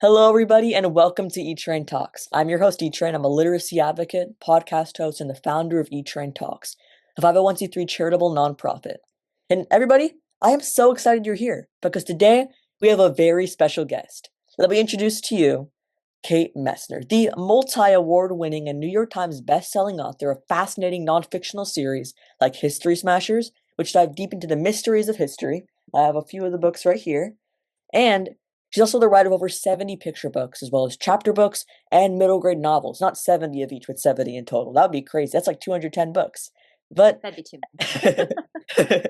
Hello, everybody, and welcome to E-Train Talks. I'm your host, E-Train. I'm a literacy advocate, podcast host, and the founder of E-Train Talks, a 501c3 charitable nonprofit. And everybody, I am so excited you're here because today we have a very special guest. Let me introduce to you Kate Messner, the multi-award winning and New York Times best-selling author of fascinating nonfictional series like History Smashers, which dive deep into the mysteries of history. I have a few of the books right here. And she's also the writer of over 70 picture books, as well as chapter books and middle grade novels. Not 70 of each, but 70 in total. That would be crazy. That's like 210 books. But That'd be too much.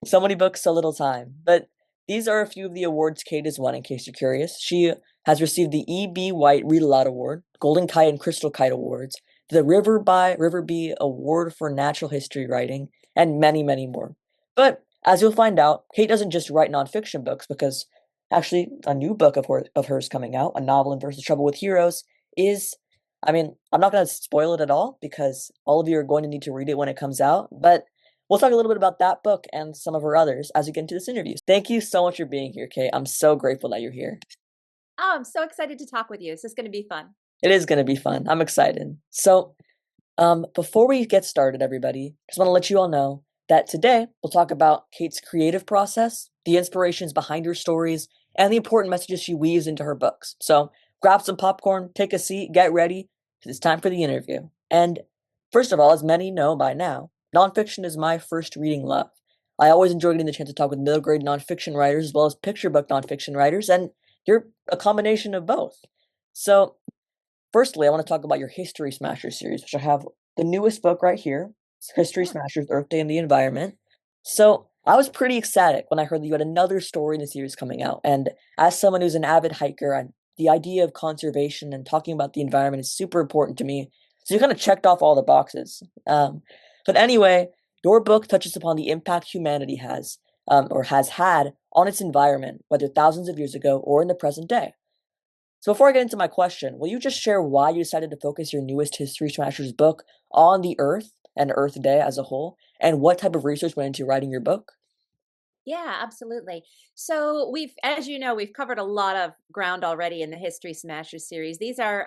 so many books, so little time. But these are a few of the awards Kate has won, in case you're curious. She has received the E.B. White Read Aloud Award, Golden Kite and Crystal Kite Awards, the Riverby Award for Natural History Writing, and many, many more. But as you'll find out, Kate doesn't just write nonfiction books because actually a new book of hers coming out, a novel in versus Trouble with Heroes, is I'm not going to spoil it at all because all of you are going to need to read it when it comes out, but we'll talk a little bit about that book and some of her others as we get into this interview. Thank you so much for being here, Kate. I'm so grateful that you're here. Oh, I'm so excited to talk with you. This is going to be fun. It is going to be fun. I'm excited. So, before we get started, everybody, just want to let you all know that today we'll talk about Kate's creative process, the inspirations behind her stories, and the important messages she weaves into her books. So, grab some popcorn, take a seat, get ready, because it's time for the interview. And first of all, as many know by now, nonfiction is my first reading love. I always enjoy getting the chance to talk with middle grade nonfiction writers as well as picture book nonfiction writers, and you're a combination of both. So, firstly, I want to talk about your History Smashers series, which I have the newest book right here. It's History Yeah. Smashers, Earth Day and the Environment. So I was pretty ecstatic when I heard that you had another story in the series coming out. And as someone who's an avid hiker, the idea of conservation and talking about the environment is super important to me. So you kind of checked off all the boxes. But anyway, your book touches upon the impact humanity has, or has had, on its environment, whether thousands of years ago or in the present day. So before I get into my question, will you just share why you decided to focus your newest History Smashers book on the Earth and Earth Day as a whole, and what type of research went into writing your book? Yeah, absolutely. So as you know, we've covered a lot of ground already in the History Smashers series. These are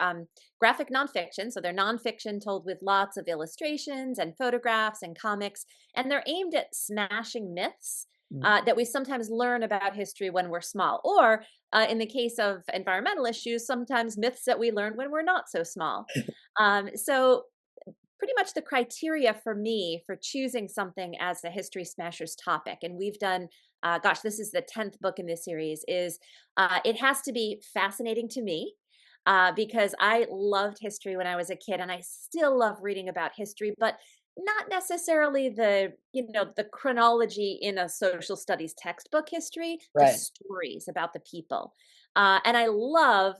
graphic nonfiction, so they're nonfiction told with lots of illustrations and photographs and comics, and they're aimed at smashing myths Mm. that we sometimes learn about history when we're small, or in the case of environmental issues, sometimes myths that we learn when we're not so small. So pretty much the criteria for me for choosing something as a History Smashers topic, and we've done, gosh, this is the 10th book in this series, is it has to be fascinating to me. Because I loved history when I was a kid, and I still love reading about history, but not necessarily the chronology in a social studies textbook history, the Right. stories about the people. And I love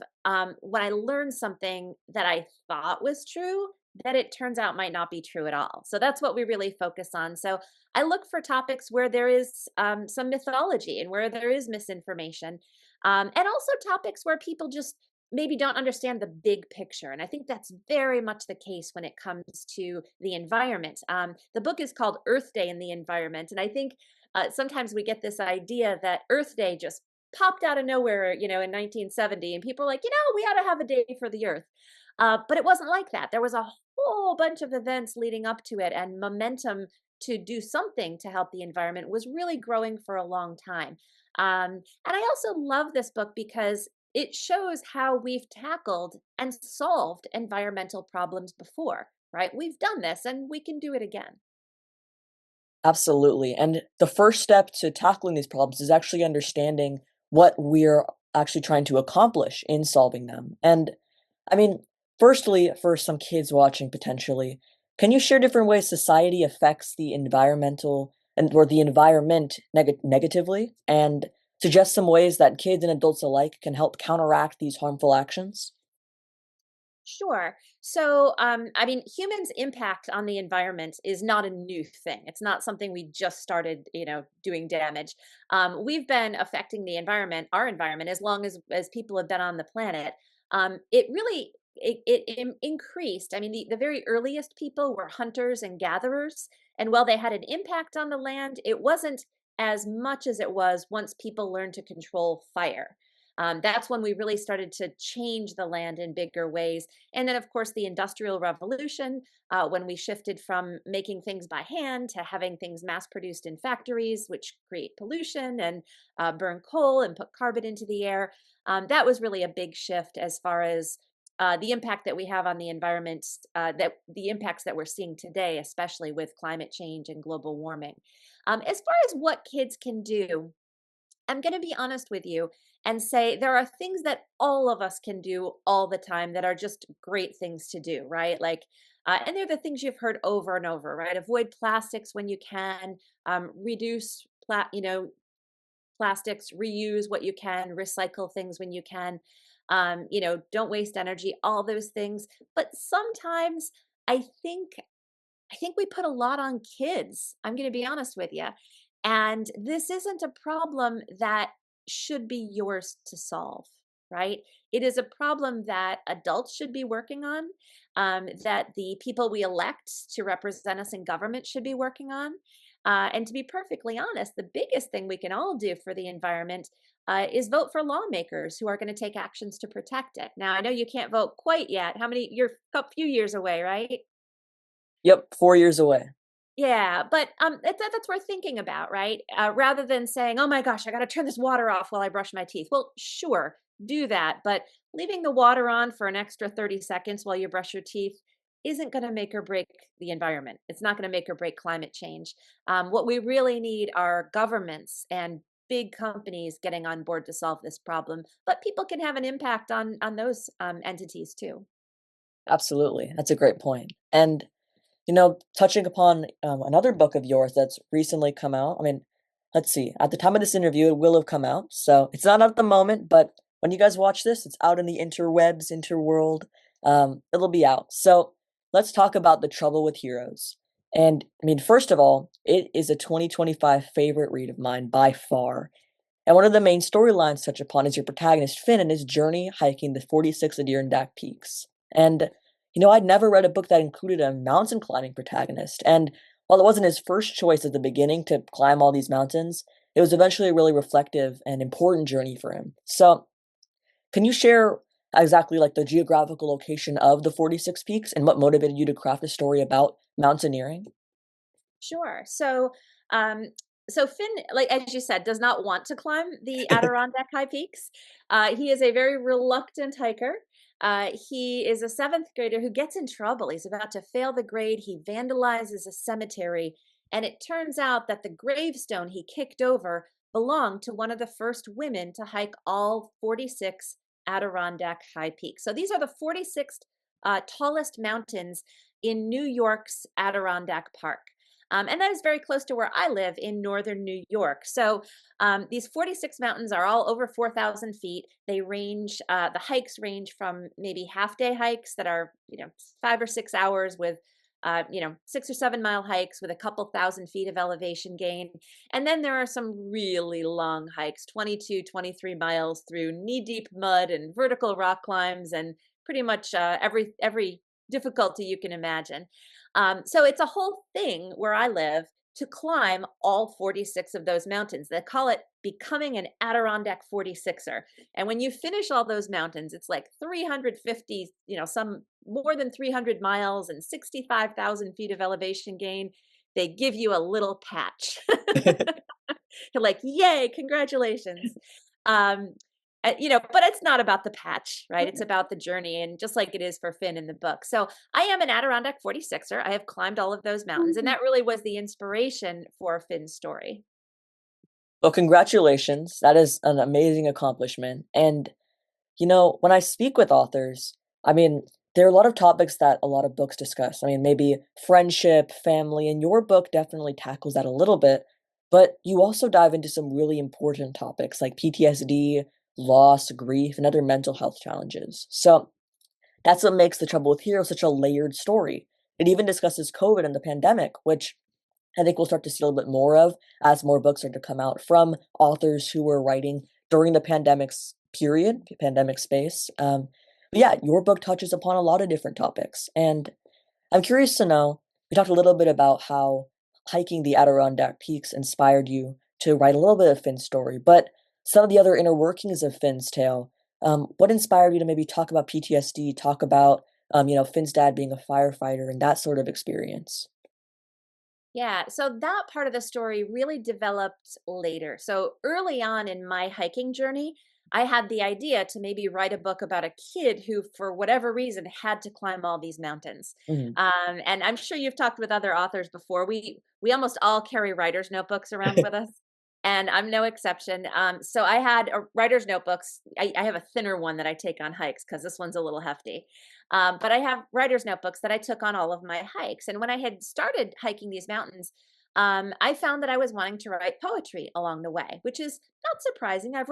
when I learn something that I thought was true that it turns out might not be true at all. So that's what we really focus on. So I look for topics where there is some mythology and where there is misinformation, and also topics where people just maybe don't understand the big picture. And I think that's very much the case when it comes to the environment. The book is called Earth Day and the Environment. And I think sometimes we get this idea that Earth Day just popped out of nowhere, in 1970, and people are like, we ought to have a day for the Earth. But it wasn't like that. There was a whole bunch of events leading up to it, and momentum to do something to help the environment was really growing for a long time. And I also love this book because it shows how we've tackled and solved environmental problems before, right? We've done this and we can do it again. Absolutely. And the first step to tackling these problems is actually understanding what we're actually trying to accomplish in solving them. And I mean, firstly, for some kids watching potentially, can you share different ways society affects the environmental and or the environment negatively and suggest some ways that kids and adults alike can help counteract these harmful actions? Sure. So, humans' impact on the environment is not a new thing. It's not something we just started, doing damage. We've been affecting the environment, our environment, as long as people have been on the planet. It really increased. I mean, the very earliest people were hunters and gatherers, and while they had an impact on the land, it wasn't as much as it was once people learned to control fire. That's when we really started to change the land in bigger ways. And then, of course, the Industrial Revolution, when we shifted from making things by hand to having things mass produced in factories, which create pollution and burn coal and put carbon into the air. That was really a big shift as far as the impact that we have on the environment, that the impacts that we're seeing today, especially with climate change and global warming. As far as what kids can do, I'm going to be honest with you and say there are things that all of us can do all the time that are just great things to do, right? Like, and they're the things you've heard over and over, right? Avoid plastics when you can, reduce, plastics, reuse what you can, recycle things when you can. Don't waste energy, all those things. But sometimes I think I think we put a lot on kids. I'm going to be honest with you. And this isn't a problem that should be yours to solve, right? It is a problem that adults should be working on, that the people we elect to represent us in government should be working on. And to be perfectly honest, the biggest thing we can all do for the environment is vote for lawmakers who are going to take actions to protect it. Now, I know you can't vote quite yet. How many? You're a few years away, right? Yep, 4 years away. Yeah, but that's worth thinking about, right? Rather than saying, "Oh my gosh, I got to turn this water off while I brush my teeth." Well, sure, do that, but leaving the water on for an extra 30 seconds while you brush your teeth isn't going to make or break the environment. It's not going to make or break climate change. What we really need are governments and big companies getting on board to solve this problem, but people can have an impact on those entities too. Absolutely. That's a great point. And touching upon another book of yours that's recently come out. I mean, let's see. At the time of this interview, it will have come out. So it's not out at the moment, but when you guys watch this, it's out in the interwebs, interworld. It'll be out. So let's talk about The Trouble with Heroes. And I mean, first of all, it is a 2025 favorite read of mine by far. And one of the main storylines touched upon is your protagonist Finn and his journey hiking the 46 Adirondack Peaks. And I'd never read a book that included a mountain climbing protagonist. And while it wasn't his first choice at the beginning to climb all these mountains, it was eventually a really reflective and important journey for him. So, can you share exactly like the geographical location of the 46 peaks and what motivated you to craft a story about mountaineering? Sure. So Finn, like as you said, does not want to climb the Adirondack high peaks. He is a very reluctant hiker. He is a seventh grader who gets in trouble. He's about to fail the grade. He vandalizes a cemetery, and it turns out that the gravestone he kicked over belonged to one of the first women to hike all 46 Adirondack high peaks. So these are the 46th tallest mountains in New York's Adirondack Park. And that is very close to where I live in northern New York. So these 46 mountains are all over 4,000 feet. They range, the hikes range from maybe half day hikes that are, 5 or 6 hours with, 6 or 7 mile hikes with a couple thousand feet of elevation gain. And then there are some really long hikes, 22, 23 miles through knee deep mud and vertical rock climbs and pretty much every difficulty you can imagine. So it's a whole thing where I live to climb all 46 of those mountains. They call it becoming an Adirondack 46er. And when you finish all those mountains, it's like 350, some more than 300 miles and 65,000 feet of elevation gain. They give you a little patch. You're like, yay, congratulations. Um, but it's not about the patch, right? It's about the journey, and just like it is for Finn in the book. So I am an Adirondack 46er. I have climbed all of those mountains, and that really was the inspiration for Finn's story. Well, congratulations. That is an amazing accomplishment. And when I speak with authors, I mean, there are a lot of topics that a lot of books discuss. I mean, maybe friendship, family, and your book definitely tackles that a little bit, but you also dive into some really important topics like PTSD, loss, grief, and other mental health challenges. So that's what makes The Trouble with Heroes such a layered story. It even discusses COVID and the pandemic, which I think we'll start to see a little bit more of as more books start to come out from authors who were writing during the pandemic space. But yeah, your book touches upon a lot of different topics. And I'm curious to know, we talked a little bit about how hiking the Adirondack Peaks inspired you to write a little bit of Finn's story, but some of the other inner workings of Finn's tale. What inspired you to maybe talk about PTSD, talk about, Finn's dad being a firefighter and that sort of experience? Yeah, so that part of the story really developed later. So early on in my hiking journey, I had the idea to maybe write a book about a kid who, for whatever reason, had to climb all these mountains. Mhm. And I'm sure you've talked with other authors before. We almost all carry writers' notebooks around with us, and I'm no exception. So I had a writer's notebooks. I have a thinner one that I take on hikes because this one's a little hefty. But I have writer's notebooks that I took on all of my hikes. And when I had started hiking these mountains, I found that I was wanting to write poetry along the way, which is not surprising. I've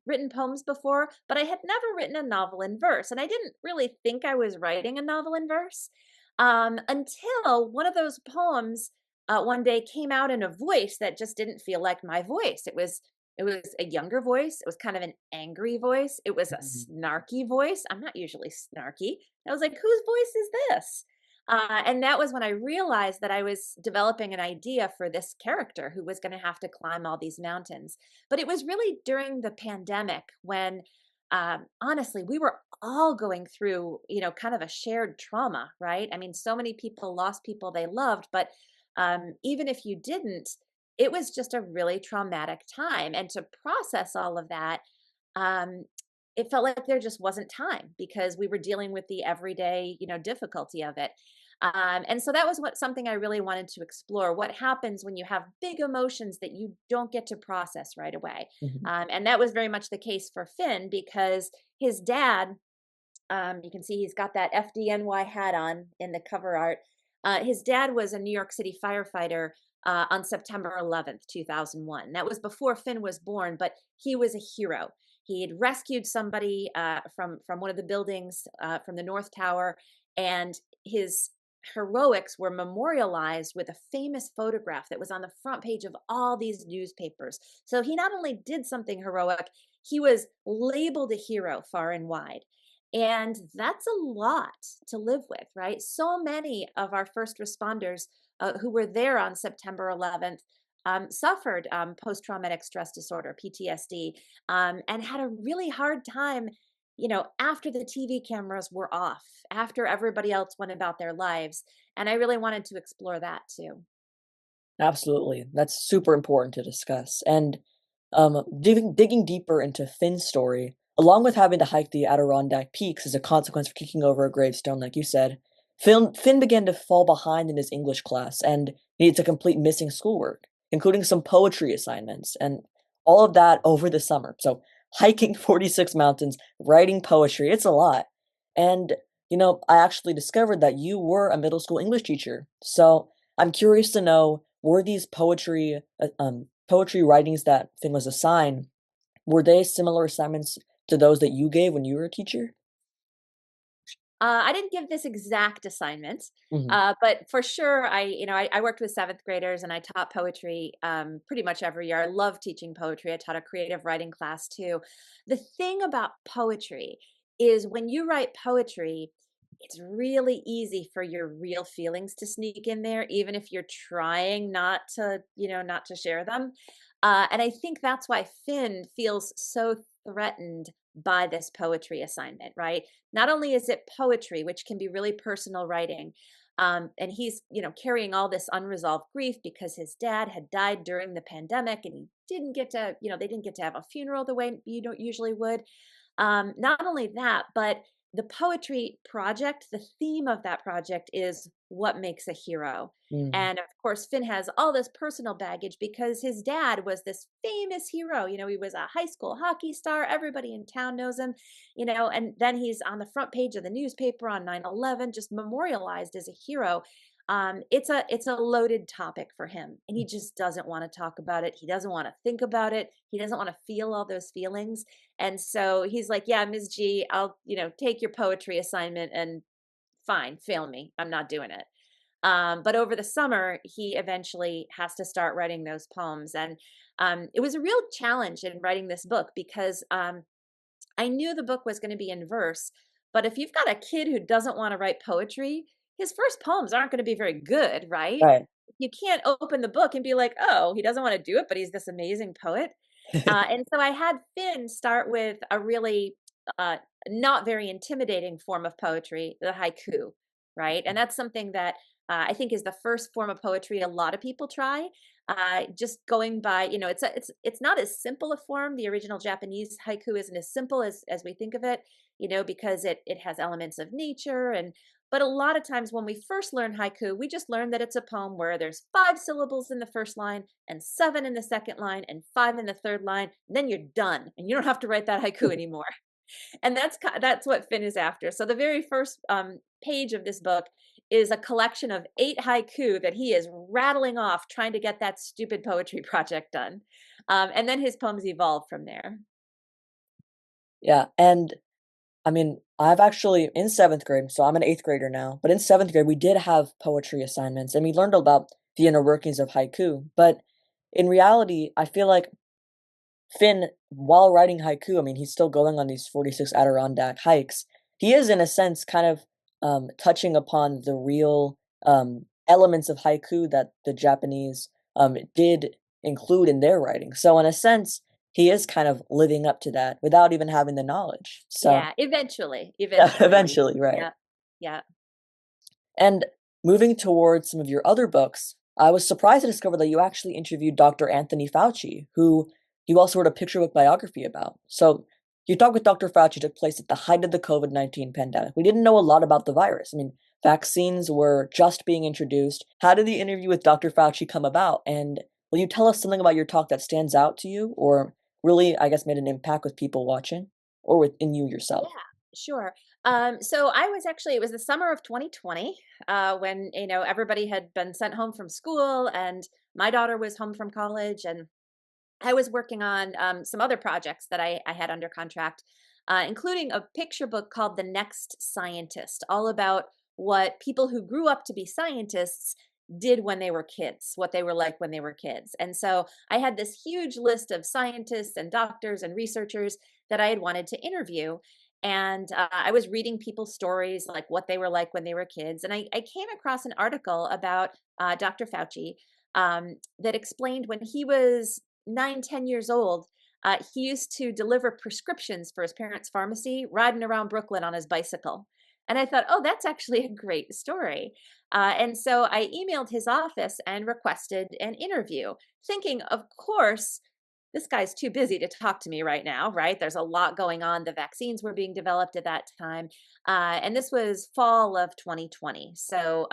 written poems before, but I had never written a novel in verse. And I didn't really think I was writing a novel in verse until one of those poems one day came out in a voice that just didn't feel like my voice. It was a younger voice. It was kind of an angry voice. It was a Mhm. snarky voice. I'm not usually snarky. I was like, whose voice is this? And that was when I realized that I was developing an idea for this character who was going to have to climb all these mountains. But it was really during the pandemic when, honestly, we were all going through, kind of a shared trauma, right? I mean, so many people lost people they loved, but even if you didn't, it was just a really traumatic time. And to process all of that, um, it felt like there just wasn't time because we were dealing with the everyday, difficulty of it. And so that was something I really wanted to explore. What happens when you have big emotions that you don't get to process right away? Mhm. And that was very much the case for Finn because his dad, you can see he's got that FDNY hat on in the cover art. His dad was a New York City firefighter on September 11th, 2001. That was before Finn was born, but he was a hero. He had rescued somebody from one of the buildings from the North Tower, and his heroics were memorialized with a famous photograph that was on the front page of all these newspapers. So he not only did something heroic, he was labeled a hero far and wide. And that's a lot to live with, right? So many of our first responders who were there on September 11th suffered post traumatic stress disorder, PTSD, and had a really hard time, after the TV cameras were off, after everybody else went about their lives. And I really wanted to explore that too. Absolutely. That's super important to discuss. And digging deeper into Finn's story, along with having to hike the Adirondack Peaks as a consequence for kicking over a gravestone, like you said, Finn began to fall behind in his English class and needed to complete missing schoolwork, including some poetry assignments, and all of that over the summer. So hiking 46 mountains, writing poetry, it's a lot. And, I actually discovered that you were a middle school English teacher. So I'm curious to know, were these poetry writings that Finn was assigned, were they similar assignments to those that you gave when you were a teacher? I didn't give this exact assignment, Mhm. but for sure, I worked with seventh graders and I taught poetry pretty much every year. I love teaching poetry. I taught a creative writing class too. The thing about poetry is when you write poetry, it's really easy for your real feelings to sneak in there, even if you're trying not to share them. And I think that's why Finn feels so threatened by this poetry assignment, right? Not only is it poetry, which can be really personal writing, and he's carrying all this unresolved grief because his dad had died during the pandemic, and he didn't get to they didn't get to have a funeral the way you don't usually would. Not only that, but the poetry project, the theme of that project is what makes a hero. Mm. And of course, Finn has all this personal baggage because his dad was this famous hero. He was a high school hockey star. Everybody in town knows him, and then he's on the front page of the newspaper on 9/11, just memorialized as a hero. It's a loaded topic for him, and he just doesn't want to talk about it. He doesn't want to think about it. He doesn't want to feel all those feelings. And so he's like, "Yeah, Ms. G, I'll, take your poetry assignment and fine, fail me. I'm not doing it." But over the summer, he eventually has to start writing those poems. And it was a real challenge in writing this book because I knew the book was going to be in verse. But if you've got a kid who doesn't want to write poetry, his first poems aren't going to be very good, right? Right. You can't open the book and be like, oh, he doesn't want to do it, but he's this amazing poet. And so I had Finn start with a really uh, not very intimidating form of poetry, the haiku, right? And that's something that I think is the first form of poetry a lot of people try. Just going by, it's not as simple a form. The original Japanese haiku isn't as simple as we think of it, because it has elements of nature and. But a lot of times when we first learn haiku, we just learn that it's a poem where there's 5 syllables in the first line and 7 in the second line and 5 in the third line. Then you're done and you don't have to write that haiku anymore. And that's what Finn is after. So the very first page of this book is a collection of 8 haiku that he is rattling off trying to get that stupid poetry project done. And then his poems evolve from there. Yeah, and I mean, I've actually in 7th grade, so I'm an 8th grader now, but in 7th grade, we did have poetry assignments and we learned about the inner workings of haiku. But in reality, I feel like Finn, while writing haiku, I mean, he's still going on these 46 Adirondack hikes. He is, in a sense, kind of touching upon the real elements of haiku that the Japanese did include in their writing. So, in a sense, he is kind of living up to that without even having the knowledge. So, Yeah, eventually, yeah, eventually. eventually, right. Yeah, yeah. And moving towards some of your other books, I was surprised to discover that you actually interviewed Dr. Anthony Fauci, who you also wrote a picture book biography about. So, your talk with Dr. Fauci took place at the height of the COVID-19 pandemic. We didn't know a lot about the virus. I mean, vaccines were just being introduced. How did the interview with Dr. Fauci come about? And will you tell us something about your talk that stands out to you or really, I guess, made an impact with people watching or within you Yeah, yourself? sure. So it was the summer of 2020, when, everybody had been sent home from school and my daughter was home from college and I was working on some other projects that I had under contract, including a picture book called The Next Scientist, all about what people who grew up to be scientists did when they were kids, what they were like when they were kids. And so I had this huge list of scientists and doctors and researchers that I had wanted to interview. And I was reading people's stories, like what they were like when they were kids. And I came across an article about Dr. Fauci that explained when he was 9, 10 years old, he used to deliver prescriptions for his parents' pharmacy riding around Brooklyn on his bicycle. And I thought, oh, that's actually a great story. And so I emailed his office and requested an interview, thinking, of course, this guy's too busy to talk to me right now, right? There's a lot going on. The vaccines were being developed at that time. And this was fall of 2020. So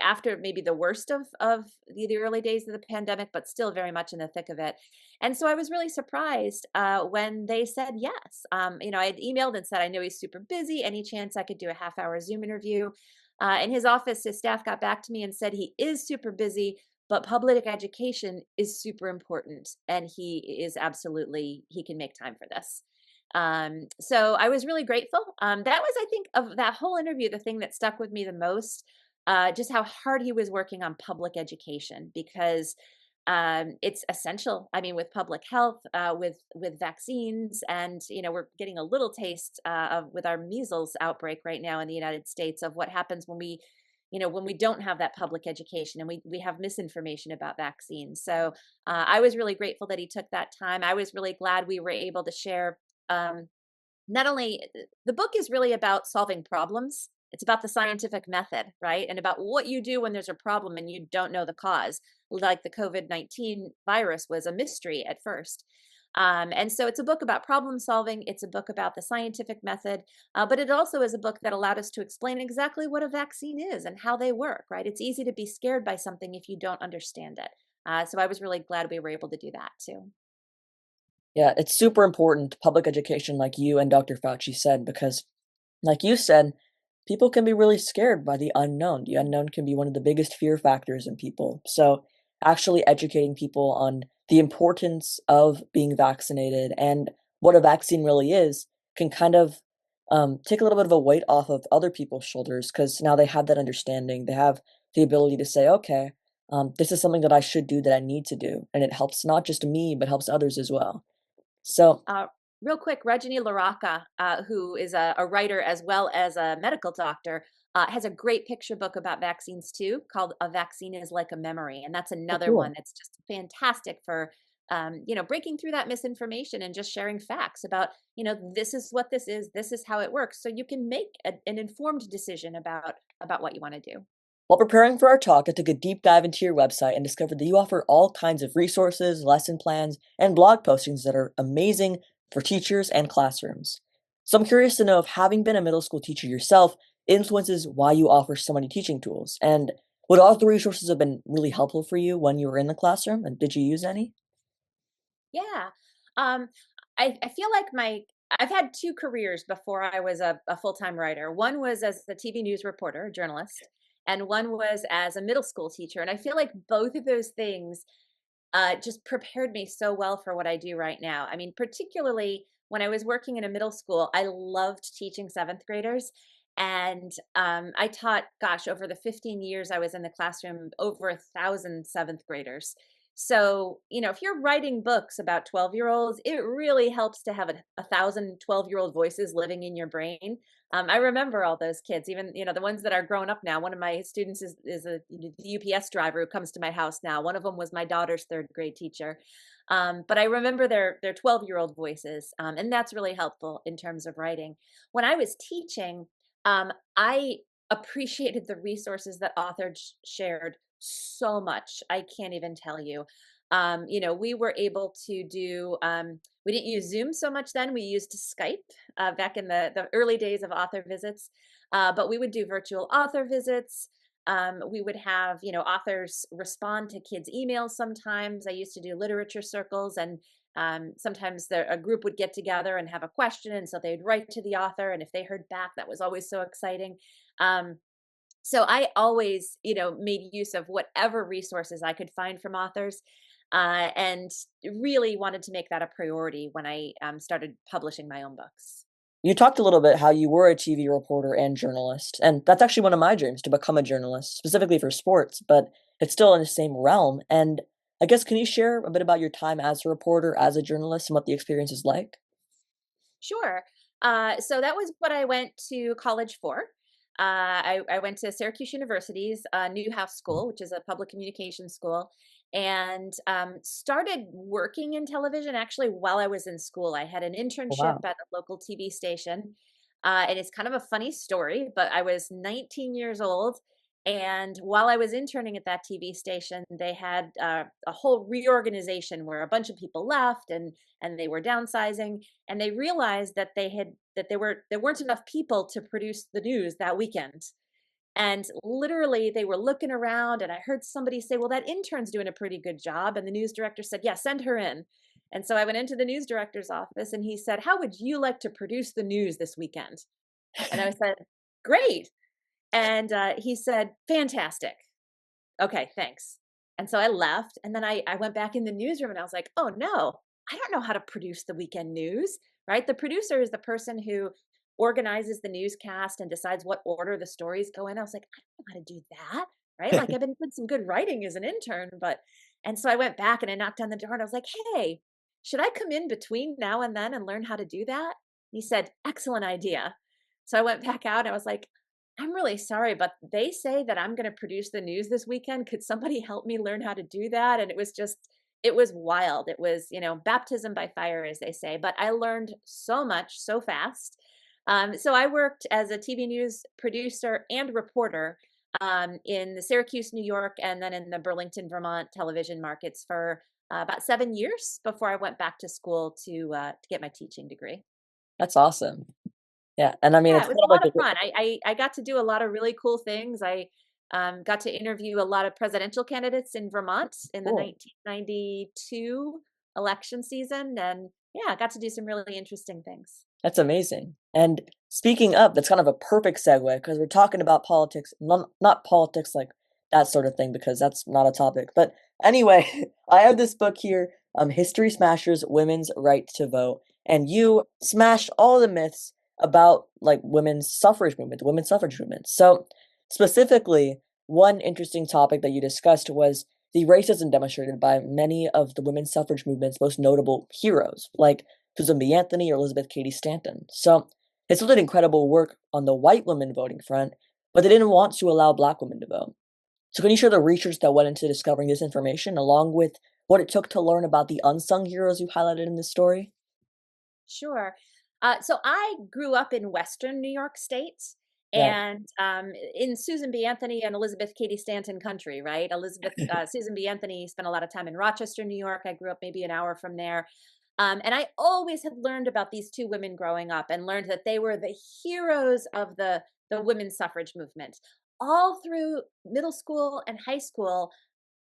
after maybe the worst of the early days of the pandemic, but still very much in the thick of it. And so I was really surprised when they said yes. I had emailed and said, I know he's super busy. Any chance I could do a half-hour Zoom interview? In his office, his staff got back to me and said he is super busy, but public education is super important and he can make time for this. So I was really grateful. That was, I think, of that whole interview, the thing that stuck with me the most, just how hard he was working on public education, because it's essential. I mean, with public health, with vaccines, and we're getting a little taste of with our measles outbreak right now in the United States of what happens when we don't have that public education and we have misinformation about vaccines. So I was really grateful that he took that time. I was really glad we were able to share. Not only the book is really about solving problems, it's about the scientific method, right? And about what you do when there's a problem and you don't know the cause, like the COVID-19 virus was a mystery at first. And so it's a book about problem solving. It's a book about the scientific method, but it also is a book that allowed us to explain exactly what a vaccine is and how they work, right? It's easy to be scared by something if you don't understand it. So I was really glad we were able to do that too. Yeah, it's super important, public education, like you and Dr. Fauci said, because, like you said, people can be really scared by the unknown. The unknown can be one of the biggest fear factors in people. So, actually educating people on the importance of being vaccinated and what a vaccine really is can kind of take a little bit of a weight off of other people's shoulders because now they have that understanding. They have the ability to say, okay, this is something that I should do, that I need to do. And it helps not just me, but helps others as well. So, Uh, Real quick, Rajani Laraka, who is a writer as well as a medical doctor, has a great picture book about vaccines too, called "A Vaccine Is Like a Memory," and that's oh, another one cool. that's just fantastic for breaking through that misinformation and just sharing facts about, this is what this is how it works, so you can make an informed decision about what you want to do. While preparing for our talk, I took a deep dive into your website and discovered that you offer all kinds of resources, lesson plans, and blog postings that are amazing for teachers and classrooms. So I'm curious to know if having been a middle school teacher yourself influences why you offer so many teaching tools. And would all the resources have been really helpful for you when you were in the classroom? And did you use any? Yeah. Um, I feel like I've had two careers before I was a full-time writer. One was as a TV news reporter, a journalist, and one was as a middle school teacher. And I feel like both of those things just prepared me so well for what I do right now. I mean, particularly when I was working in a middle school, I loved teaching seventh graders. And I taught, gosh, over the 15 years I was in the classroom, over 1,000 seventh graders. So, if you're writing books about 12-year-olds, it really helps to have 1,000 12-year-old voices living in your brain. I remember all those kids, even, the ones that are grown up now. One of my students is a UPS driver who comes to my house now. One of them was my daughter's third grade teacher. But I remember their 12-year-old voices. And that's really helpful in terms of writing. When I was teaching, I appreciated the resources that authors shared so much. I can't even tell you. We were able to do, we didn't use Zoom so much then. We used Skype back in the early days of author visits. But we would do virtual author visits. We would have, authors respond to kids' emails sometimes. I used to do literature circles, and sometimes a group would get together and have a question. And so they'd write to the author. And if they heard back, that was always so exciting. So I always, made use of whatever resources I could find from authors, and really wanted to make that a priority when I started publishing my own books. You talked a little bit how you were a TV reporter and journalist, and that's actually one of my dreams to become a journalist, specifically for sports, but it's still in the same realm. And I guess, can you share a bit about your time as a reporter, as a journalist, and what the experience is like? Sure. So that was what I went to college for. I went to Syracuse University's Newhouse School, which is a public communications school, and started working in television actually while I was in school. I had an Oh, internship wow. at a local TV station. And it's kind of a funny story, but I was 19 years old. And while I was interning at that TV station, they had a whole reorganization where a bunch of people left, and they were downsizing, and they realized that there weren't enough people to produce the news that weekend. And literally, they were looking around, and I heard somebody say, "Well, that intern's doing a pretty good job." And the news director said, "Yeah, send her in." And so I went into the news director's office, and he said, "How would you like to produce the news this weekend?" And I said, "Great." And he said, "Fantastic. Okay, thanks." And so I left, and then I went back in the newsroom, and I was like, "Oh no, I don't know how to produce the weekend news." Right? The producer is the person who organizes the newscast and decides what order the stories go in. I was like, "I don't know how to do that." Right? Like, I've been doing some good writing as an intern, but and so I went back and I knocked on the door and I was like, "Hey, should I come in between now and then and learn how to do that?" He said, "Excellent idea." So I went back out and I was like, "I'm really sorry, but they say that I'm gonna produce the news this weekend. Could somebody help me learn how to do that?" And it was wild. It was, baptism by fire, as they say, but I learned so much so fast. So I worked as a TV news producer and reporter in the Syracuse, New York, and then in the Burlington, Vermont television markets for about 7 years before I went back to school to get my teaching degree. That's awesome. Yeah, and I mean, Yeah, it's it was kind a of like lot of a fun. I got to do a lot of really cool things. I got to interview a lot of presidential candidates in Vermont in the cool. 1992 election season, and yeah, I got to do some really interesting things. That's amazing. And speaking of, that's kind of a perfect segue because we're talking about politics, not politics like that sort of thing, because that's not a topic. But anyway, I have this book here, History Smashers Women's Right to Vote. And you smashed all the myths about like women's suffrage movement, the women's suffrage movement. So specifically, one interesting topic that you discussed was the racism demonstrated by many of the women's suffrage movement's most notable heroes, like Susan B. Anthony or Elizabeth Cady Stanton. So they still did incredible work on the white women voting front, but they didn't want to allow black women to vote. So can you share the research that went into discovering this information, along with what it took to learn about the unsung heroes you highlighted in this story? Sure. So I grew up in Western New York State Right. and in Susan B. Anthony and Elizabeth Cady Stanton country, right? Susan B. Anthony spent a lot of time in Rochester, New York. I grew up maybe an hour from there. And I always had learned about these two women growing up and learned that they were the heroes of the women's suffrage movement. All through middle school and high school,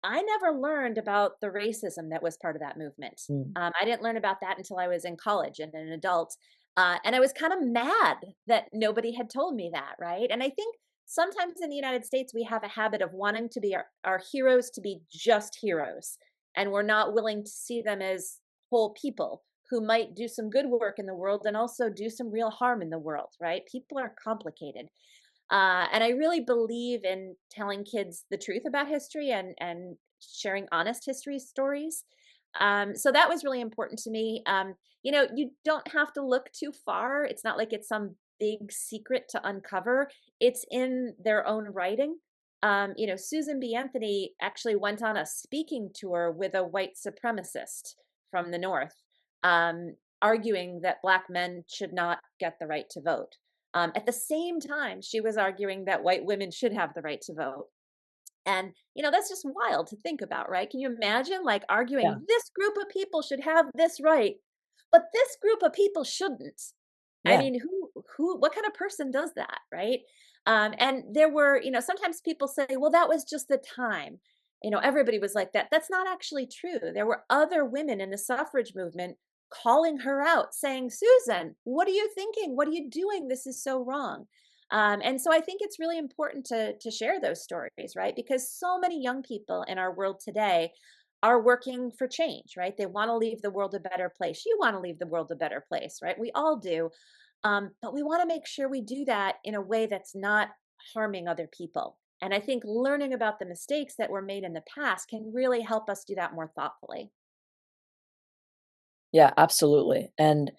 I never learned about the racism that was part of that movement. Mm. I didn't learn about that until I was in college and an adult. And I was kind of mad that nobody had told me that, right? And I think sometimes in the United States, we have a habit of wanting to be our heroes to be just heroes. And we're not willing to see them as whole people who might do some good work in the world and also do some real harm in the world, right? People are complicated. And I really believe in telling kids the truth about history and sharing honest history stories. So that was really important to me. You don't have to look too far. It's not like it's some big secret to uncover. It's in their own writing. Susan B. Anthony actually went on a speaking tour with a white supremacist from the North, arguing that Black men should not get the right to vote. At the same time, she was arguing that white women should have the right to vote. And, that's just wild to think about, right? Can you imagine like Yeah. arguing this group of people should have this right, but this group of people shouldn't? I Yeah. mean, what kind of person does that, right? And there were, sometimes people say, well, that was just the time. Everybody was like that. That's not actually true. There were other women in the suffrage movement calling her out, saying, Susan, what are you thinking? What are you doing? This is so wrong. And so I think it's really important to share those stories, right? Because so many young people in our world today are working for change, right? They want to leave the world a better place. You want to leave the world a better place, right? We all do. But we want to make sure we do that in a way that's not harming other people. And I think learning about the mistakes that were made in the past can really help us do that more thoughtfully. Yeah, absolutely. And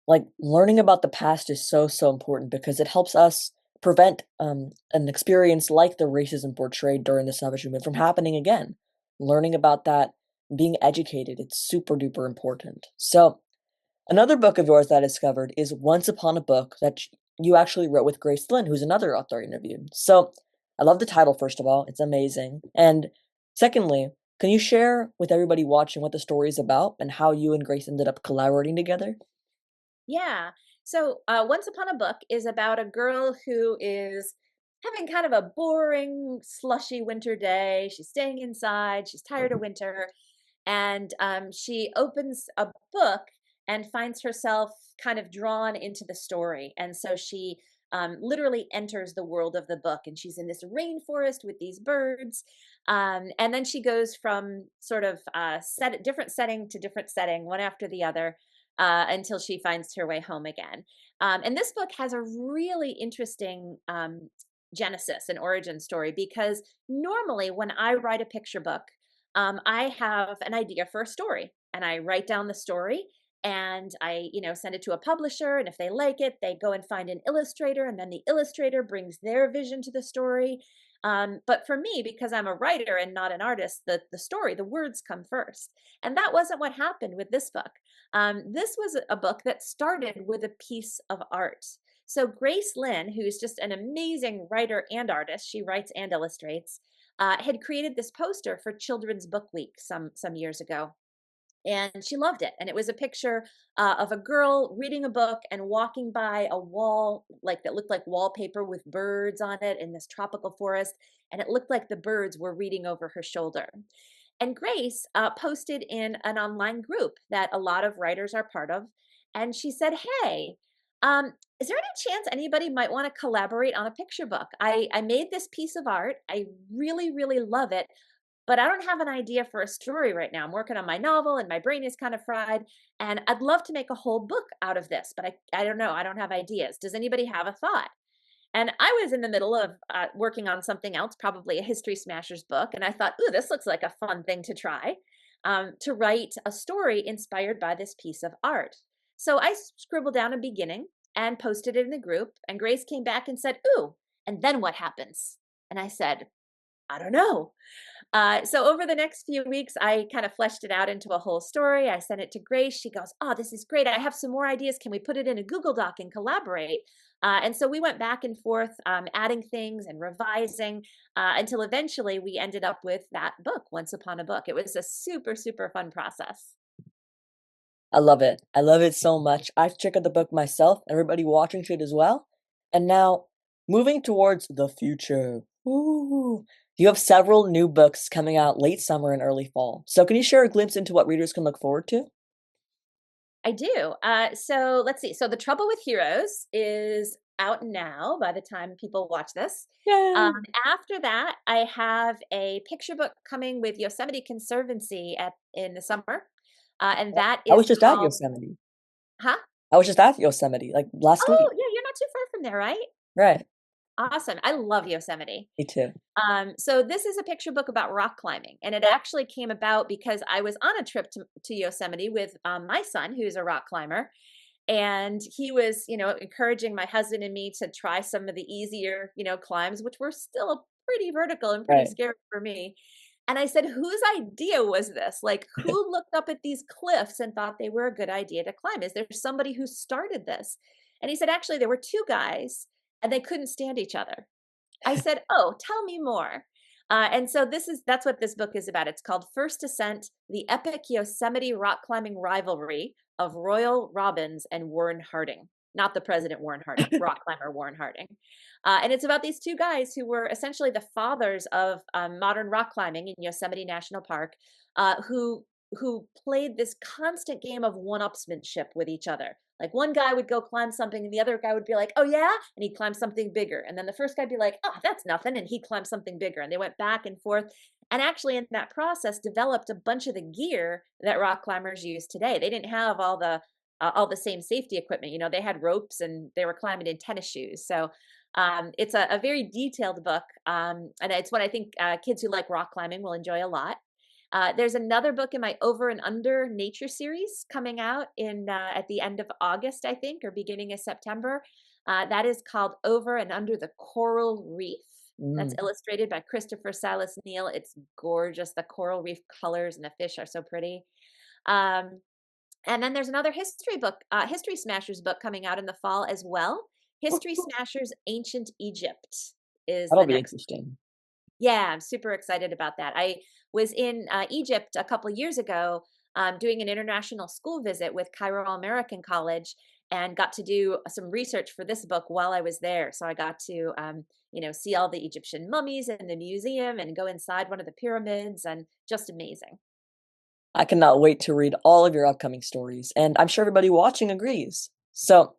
like learning about the past is so, so important because it helps us prevent an experience like the racism portrayed during the suffrage movement from happening again. Learning about that, being educated, it's super duper important. So, another book of yours that I discovered is Once Upon a Book that you actually wrote with Grace Lynn, who's another author I interviewed. So, I love the title, first of all, it's amazing. And secondly, can you share with everybody watching what the story is about and how you and Grace ended up collaborating together? Yeah. So, Once Upon a Book is about a girl who is having kind of a boring, slushy winter day. She's staying inside, she's tired of winter, and she opens a book and finds herself kind of drawn into the story. And so she literally enters the world of the book, and she's in this rainforest with these birds. And then she goes from sort of different setting to different setting, one after the other, until she finds her way home again. And this book has a really interesting genesis and origin story because normally when I write a picture book, I have an idea for a story and I write down the story and I, send it to a publisher. And if they like it, they go and find an illustrator and then the illustrator brings their vision to the story. But for me, because I'm a writer and not an artist, the story, the words come first. And that wasn't what happened with this book. This was a book that started with a piece of art. So Grace Lynn, who's just an amazing writer and artist, she writes and illustrates, had created this poster for Children's Book Week some years ago. And she loved it. And it was a picture of a girl reading a book and walking by a wall like that looked like wallpaper with birds on it in this tropical forest. And it looked like the birds were reading over her shoulder. And Grace posted in an online group that a lot of writers are part of. And she said, hey, is there any chance anybody might want to collaborate on a picture book? I made this piece of art. I really, really love it, but I don't have an idea for a story right now. I'm working on my novel and my brain is kind of fried. And I'd love to make a whole book out of this, but I don't know. I don't have ideas. Does anybody have a thought? And I was in the middle of working on something else, probably a History Smashers book. And I thought, ooh, this looks like a fun thing to try, to write a story inspired by this piece of art. So I scribbled down a beginning and posted it in the group. And Grace came back and said, ooh, and then what happens? And I said, I don't know. So over the next few weeks, I kind of fleshed it out into a whole story. I sent it to Grace. She goes, "Oh, this is great. I have some more ideas. Can we put it in a Google Doc and collaborate?" And so we went back and forth, adding things and revising until eventually we ended up with that book, Once Upon a Book. It was a super, super fun process. I love it. I love it so much. I've checked out the book myself. Everybody watching should as well. And now, moving towards the future. Ooh. You have several new books coming out late summer and early fall. So can you share a glimpse into what readers can look forward to? I do. So let's see. So The Trouble with Heroes is out now by the time people watch this. Um, Yay! After that, I have a picture book coming with Yosemite Conservancy in the summer. And that I is was just at called, Yosemite. huh? I was just at Yosemite like last Oh, week. yeah, you're not too far from there, right? Right. Awesome. I love Yosemite. Me too. So this is a picture book about rock climbing, and it actually came about because I was on a trip to Yosemite with my son, who's a rock climber, and he was, encouraging my husband and me to try some of the easier, climbs, which were still pretty vertical and pretty Right. scary for me. And I said, whose idea was this? Like, who looked up at these cliffs and thought they were a good idea to climb? Is there somebody who started this? And he said, actually, there were two guys and they couldn't stand each other. I said, "Oh, tell me more." And so that's what this book is about. It's called First Ascent: The Epic Yosemite Rock Climbing Rivalry of Royal Robbins and Warren Harding. Not the President Warren Harding, rock climber Warren Harding. And it's about these two guys who were essentially the fathers of modern rock climbing in Yosemite National Park, who played this constant game of one-upsmanship with each other. Like one guy would go climb something and the other guy would be like, "Oh yeah," and he'd climb something bigger. And then the first guy'd be like, "Oh, that's nothing," and he'd climb something bigger. And they went back and forth. And actually in that process developed a bunch of the gear that rock climbers use today. They didn't have all the same safety equipment. They had ropes and they were climbing in tennis shoes. So it's a very detailed book. And it's what I think kids who like rock climbing will enjoy a lot. There's another book in my Over and Under Nature series coming out in at the end of August, I think, or beginning of September. That is called Over and Under the Coral Reef. That's Mm. illustrated by Christopher Silas Neal. It's gorgeous. The coral reef colors and the fish are so pretty. Um, and then there's another history book, History Smashers book coming out in the fall as well. History Smashers Ancient Egypt is That'll the be next. interesting. Yeah, I'm super excited about that. I was in Egypt a couple of years ago doing an international school visit with Cairo American College and got to do some research for this book while I was there. So I got to, see all the Egyptian mummies in the museum and go inside one of the pyramids and just amazing. I cannot wait to read all of your upcoming stories, and I'm sure everybody watching agrees. So,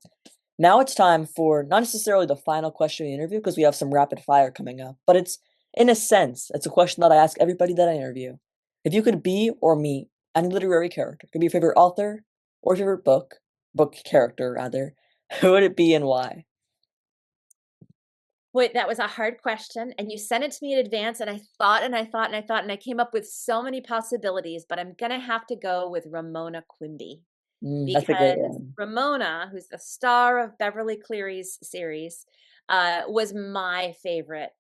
now it's time for not necessarily the final question of the interview because we have some rapid fire coming up, but in a sense, it's a question that I ask everybody that I interview. If you could be or meet any literary character, could be your favorite author or your favorite book character rather, who would it be and why? Wait, that was a hard question. And you sent it to me in advance, and I thought and I thought and I thought, and I came up with so many possibilities, but I'm going to have to go with Ramona Quimby. That's a great Because one. Ramona, who's the star of Beverly Cleary's series, was my favorite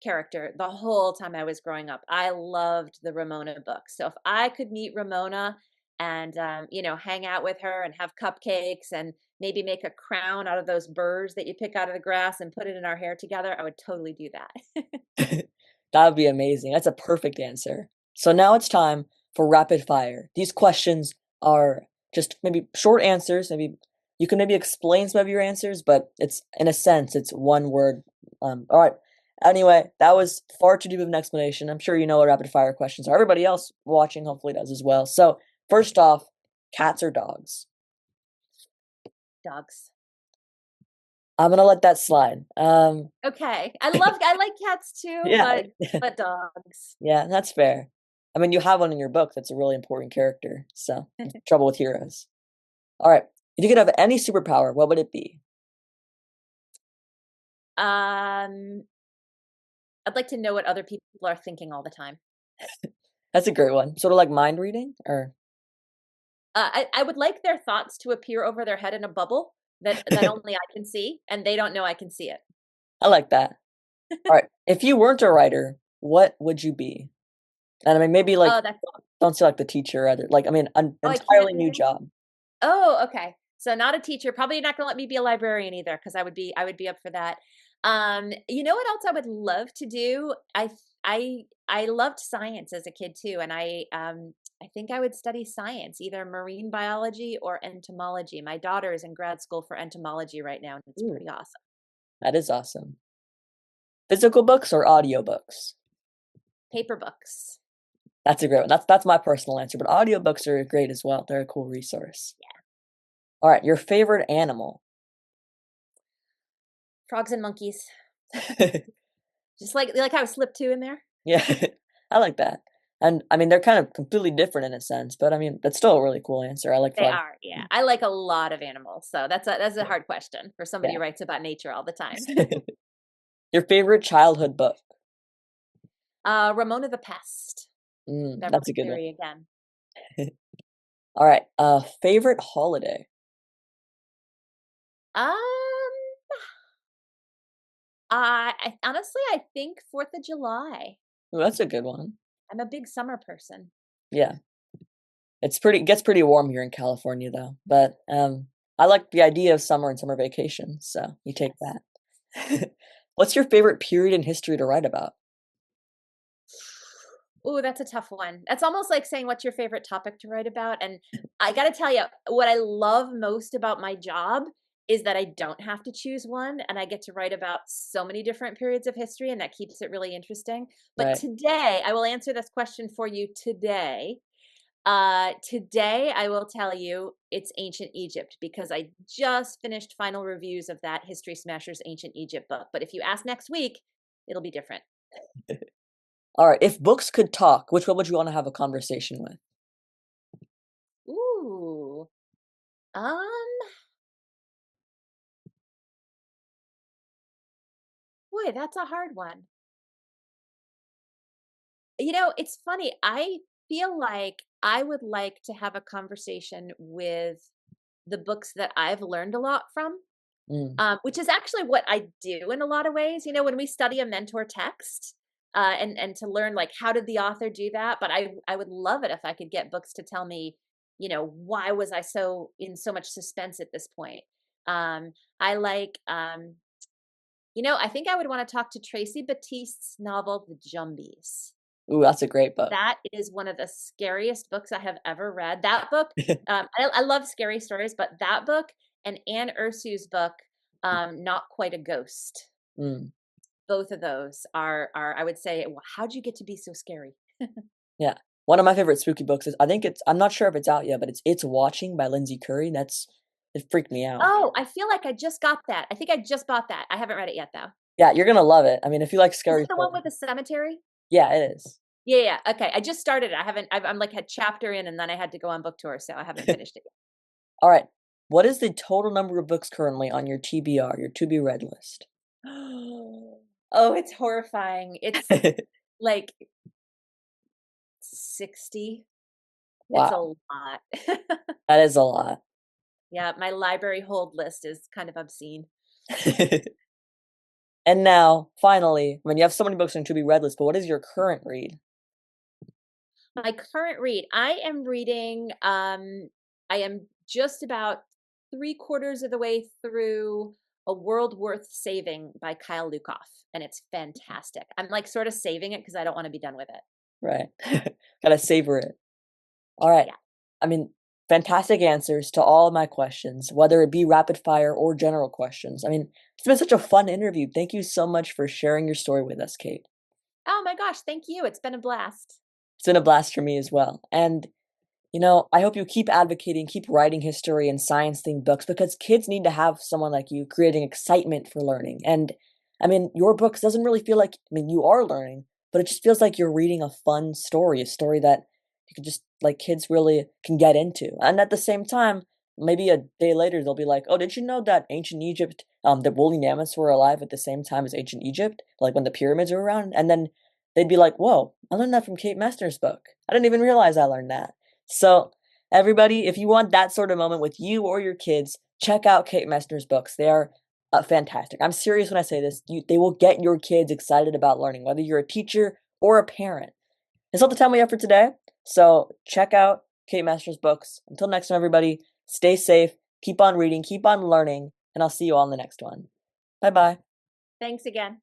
character the whole time I was growing up. I loved the Ramona books. So if I could meet Ramona and hang out with her and have cupcakes and maybe make a crown out of those burrs that you pick out of the grass and put it in our hair together, I would totally do that. That would be amazing. That's a perfect answer. So now it's time for rapid fire. These questions are just maybe short answers. Maybe you can maybe explain some of your answers, but it's in a sense, it's one word. All right. Anyway, that was far too deep of an explanation. I'm sure you know what rapid fire questions are. Everybody else watching hopefully does as well. So first off, cats or dogs? Dogs. I'm gonna let that slide. Okay. I like cats too, Yeah, but dogs. yeah, that's fair. I mean, you have one in your book that's a really important character. So, Trouble with Heroes. All right. If you could have any superpower, what would it be? Um, I'd like to know what other people are thinking all the time. That's a great one. Sort of like mind reading, or I would like their thoughts to appear over their head in a bubble that only I can see, and they don't know I can see it. I like that. All right. If you weren't a writer, what would you be? And I mean, maybe like Oh, that's don't select the teacher either. Like, I mean, an oh, I can't entirely do new anything? job. Oh, okay. So not a teacher, probably not gonna let me be a librarian either, because I would be up for that. You know what else I would love to do? I loved science as a kid too, and I think I would study science, either marine biology or entomology. My daughter is in grad school for entomology right now, and it's Ooh, pretty awesome. that is awesome. Physical books or audiobooks? Paper books. That's a great one. That's my personal answer, but audiobooks are great as well. They're a cool resource. All right, your favorite animal? Frogs and monkeys. Just like how I slipped 2 in there? Yeah, I like that. And I mean, they're kind of completely different in a sense, but I mean, that's still a really cool answer. I like They frogs. are, yeah. I like a lot of animals, so that's a Yeah. hard question for somebody who writes about nature all the time. Your favorite childhood book? Ramona the Pest, That's a Beverly good one. Cleary again. All right, favorite holiday? Um, I honestly, I think 4th of July. Ooh, that's a good one. I'm a big summer person. Yeah, it gets pretty warm here in California though, but I like the idea of summer and summer vacation, so you take Yes. that. What's your favorite period in history to write about? Ooh, that's a tough one. That's almost like saying what's your favorite topic to write about, and I gotta tell you, what I love most about my job is that I don't have to choose one, and I get to write about so many different periods of history, and that keeps it really interesting. But Right. today, I will answer this question for you today. Today I will tell you it's ancient Egypt because I just finished final reviews of that History Smashers Ancient Egypt book. But if you ask next week, it'll be different. All right, if books could talk, which one would you want to have a conversation with? Ooh. Um, boy, that's a hard one. You know, it's funny. I feel like I would like to have a conversation with the books that I've learned a lot from. Mm, Which is actually what I do in a lot of ways. You know, when we study a mentor text, and to learn like how did the author do that, but I would love it if I could get books to tell me, you know, why was I so in so much suspense at this point. I like, you know, I think I would want to talk to Tracy Batiste's novel, The Jumbies. ooh, that's a great book. That is one of the scariest books I have ever read. That book, I love scary stories, but that book and Anne Ursu's book, Not Quite a Ghost. Mm, Both of those are I would say, "Well, how'd you get to be so scary?" yeah. One of my favorite spooky books is I think I'm not sure if it's out yet, but it's Watching by Lindsay Curry. It freaked me out. Oh, I feel like I just got that. I think I just bought that. I haven't read it yet, though. Yeah, you're gonna love it. I mean, if you like Is scary it the one stories. with the cemetery? Yeah, it is. Yeah, yeah, okay. I just started it. I haven't I'm like a chapter in, and then I had to go on book tour, so I haven't finished it All right. What is the total number of books currently on your TBR, your to be read list? yet. Oh, it's horrifying. It's like 60. It's a Wow, lot. that is a lot. Yeah, my library hold list is kind of obscene. And now, finally, I mean, you have so many books on your to be read list, but what is your current read? My current read, I am just about 3/4 of the way through A World Worth Saving by Kyle Lukoff, and it's fantastic. I'm like sort of saving it because I don't want to be done with it. Right. Gotta savor it. All right. Yeah. I mean, fantastic answers to all of my questions, whether it be rapid fire or general questions. I mean, it's been such a fun interview. Thank you so much for sharing your story with us, Kate. Oh my gosh, thank you. It's been a blast. It's been a blast for me as well. And, I hope you keep advocating, keep writing history and science themed books because kids need to have someone like you creating excitement for learning. And I mean, your books doesn't really feel like, I mean, you are learning, but it just feels like you're reading a fun story, a story that you could just, like, kids really can get into. And at the same time, maybe a day later, they'll be like, oh, did you know that ancient Egypt, the woolly mammoths were alive at the same time as ancient Egypt, like when the pyramids were around? And then they'd be like, whoa, I learned that from Kate Messner's book. I didn't even realize I learned that. So, everybody, if you want that sort of moment with you or your kids, check out Kate Messner's books. They are fantastic. I'm serious when I say this. They will get your kids excited about learning, whether you're a teacher or a parent. It's all the time we have for today. So check out Kate Messner's books. Until next time, everybody, stay safe, keep on reading, keep on learning, and I'll see you all in the next one. Bye-bye. Thanks again.